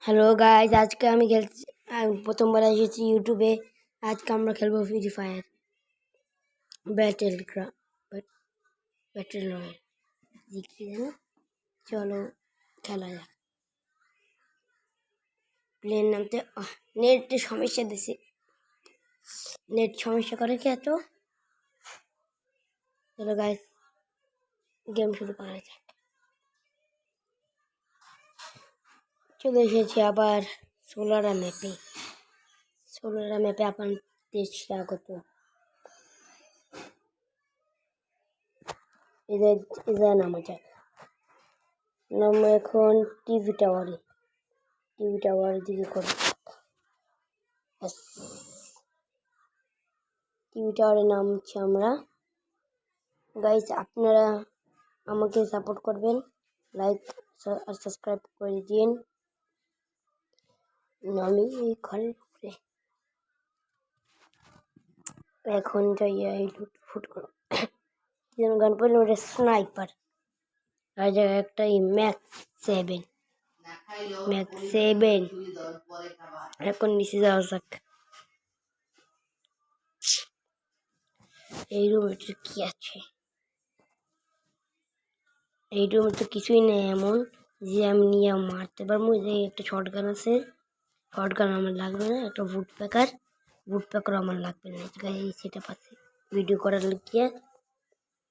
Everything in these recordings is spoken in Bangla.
হ্যালো গাইজ, আজকে আমি খেলছি। আমি প্রথমবার এসেছি ইউটিউবে। আজকে আমরা খেলবো free fire battle battle royal. দেখছি জানো, চলো খেলা যাক। প্লেন নামতে নেট সমস্যা দিছে, নেট সমস্যা করে কি এত। চলো গাইজ, গেম শুরু করা যাক। চলে এসেছি আবার সোলারা ম্যাপে আপনাদের স্বাগত। এদের নামা যাক। নামবো এখন টিভি টাওয়ার দিকে করে। টিভি টাওয়ারে নামছি আমরা। গাইস, আপনারা আমাকে সাপোর্ট করবেন, লাইক আর সাবস্ক্রাইব করে দিন। আমি এই ঘরের উপরে এখন যাই ফুট করো। গান পড়লে ওটা স্নাইপার, আর জায়গায় একটা ম্যাক্স 7 এখন নিচে যাওয়া যাক। এই রুমে কি আছে? এই রুমে তো কিছুই নেই এমন যে আমি নিয়ে মারতে পারবো। যে একটা শর্টগান আছে, শর্টগান আমার লাগবে না। একটা বুট প্যাকার আমার লাগবে না। সেটা পাচ্ছে ভিডিও করার লিখিয়ে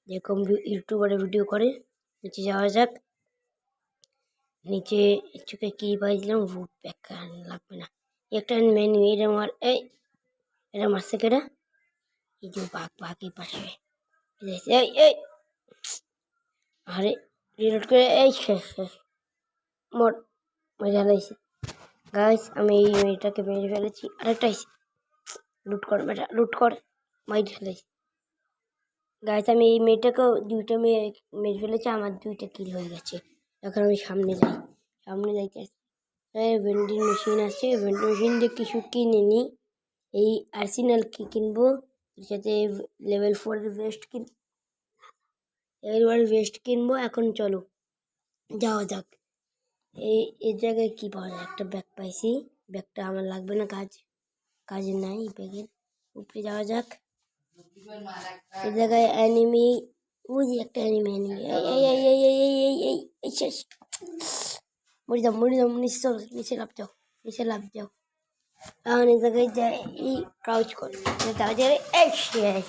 যেরকম ইউটিউবারে ভিডিও করে। নিচে যাওয়া যাক। নিচে চোখে কি পাইছিলাম, বুট প্যাকার লাগবে না। একটা মেনু এটা আমার এটা মারছে কেটা। এই যে বাঘের পাশে এই আরে রিলোড করে এই শেষ মজা লাগছে। গাইস, আমি এই মেয়েটাকে মেরে ফেলেছি। আরেকটা লুট কর মাইরে ফেলেছি। গাইস, আমি এই মেয়েটাকেও দুইটা মেরে ফেলেছি। আমার 2টা কিল হয়ে গেছে। এখন আমি সামনে যাইতে ভেন্ডিং মেশিন আছে। ভেন্ডিং মেশিন দিয়ে কিছু কিনে নিই। এই আর্সেনাল কি কিনবো, এর সাথে লেভেল 4-এর ভেস্ট কিনবো। এখন চলো যাওয়া যাক। এই জায়গায় কি পাওয়া যায়? একটা ব্যাগ পাইছি। ব্যাগটা আমার লাগবে না, কাজে নাই। ব্যাগের উপরে যাওয়া যাক। এই জায়গায় অ্যানিমি, ওই একটা অ্যানিমি শেষ। মরে যাও নিচে লাভ যাও। এখন এই জায়গায় যাই, এই ক্রাউচ করে এই শেষ।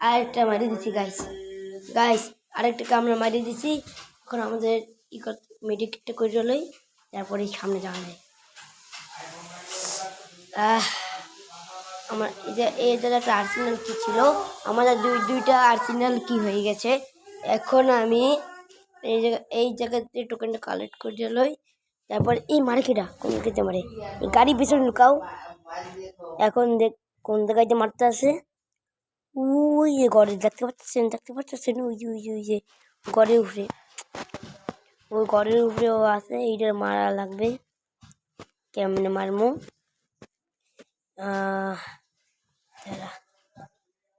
আরেকটা মারিয়ে দিচ্ছি গাইস, আরেকটাকে আমরা মারিয়ে দিচ্ছি। এখন আমাদের মেডিকেটটা করে লই, তারপরে সামনে যাওয়া যায়। আমার এই জায়গায় একটা আর্সেনাল কি ছিল, আমাদের দুইটা আর্সেনাল কি হয়ে গেছে। এখন আমি এই জায়গাতে টোকেনটা কালেক্ট করে লই, তারপর এই মার্কেটা কোন দিকে মারে, এই গাড়ি পিছনে লুকাও। এখন দেখ কোন জায়গায় মারতে আছে। ওই যে ঘরে দেখতে পাচ্ছেন ওই যে ঘরের উপরে, ওই ঘরের উপরে ও আছে। এইটার মারা লাগবে। কেমনে মারমু?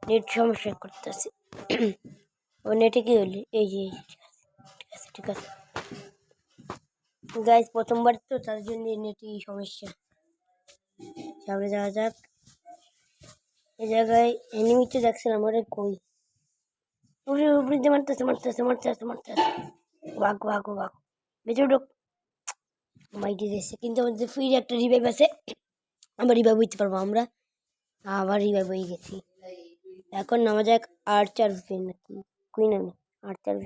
নেট সমস্যা করতেছে। ও নেটে কি হলি? এই যে ঠিক আছে গাইস, প্রথমবার তো, তার জন্য নেটই সমস্যা। সামনে যাওয়া যাক। এই জায়গায় এনিমি তো দেখছিলাম, ওরে কই? উপরে দিয়ে মারতেছে। ভাগ বেঁচে উঠো। মাইটি দিয়েছে, কিন্তু আমাদের ফ্রি একটা রিভাইভ আছে। আবার রিভাইভ হইতে পারবো আমরা। আবার রিভাইভ হয়ে গেছি। এখন নামা যাক আর্চার ভে নাকি কুইন। আমি আর্চার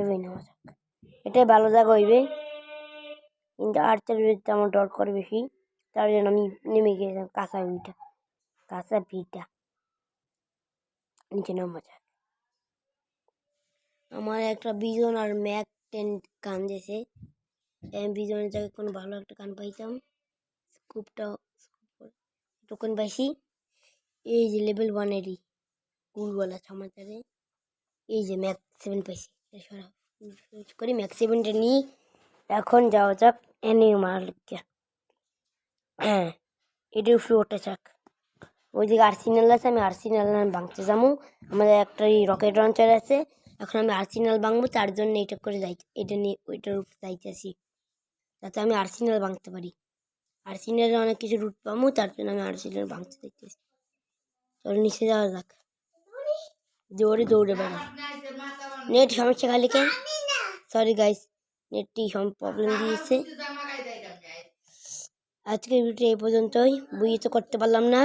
ভে নামা যাক। এটাই ভালো জায়গা হইবে, কিন্তু আর্চার ভেতে আমার ডর করে বেশি। তার জন্য আমি নেমে গিয়েছিলাম কাঁচা ভিটা নিচে নামা যাক। আমার একটা বিজন আর ম্যাক 10 গান দিয়েছে। বিজনের জায়গায় কোনো ভালো একটা গান পাইতাম। টোকেন পাইছি। এই যে লেভেল 1-এরই গুলওয়ালা সমাচারে এই যে ম্যাক্স 7 পাইছি। করি ম্যাক্স 7টা নিই। এখন যাওয়া যাক এনিমি মারার লিখে। হ্যাঁ, এটার উপরে ওঠা যাক। ওই দিকে আর্সেনাল আছে, আমি আর্সেনাল ভাঙতে যাবো। আমাদের একটা রকেট লঞ্চার আছে। এখন আমি আর্সেনাল ভাঙবো, তার জন্য এটা করে এটা নিয়ে ওইটার উপরে যাইতেছি। যাতে আমি আর্সেনাল ভাঙতে পারি। আর্সেনালে অনেক কিছু রুট পাবো, তার জন্য আমি আর্সেনাল ভাঙতে দেখতেছি। চলো নিচে যাওয়া যাক। দৌড়ে দৌড়ে বেড়া। নেট সমস্যা খালি কেন? সরি গাইস, নেটটি প্রবলেম দিয়েছে। আজকের ভিডিও এই পর্যন্তই। বুঝিয়ে তো করতে পারলাম না।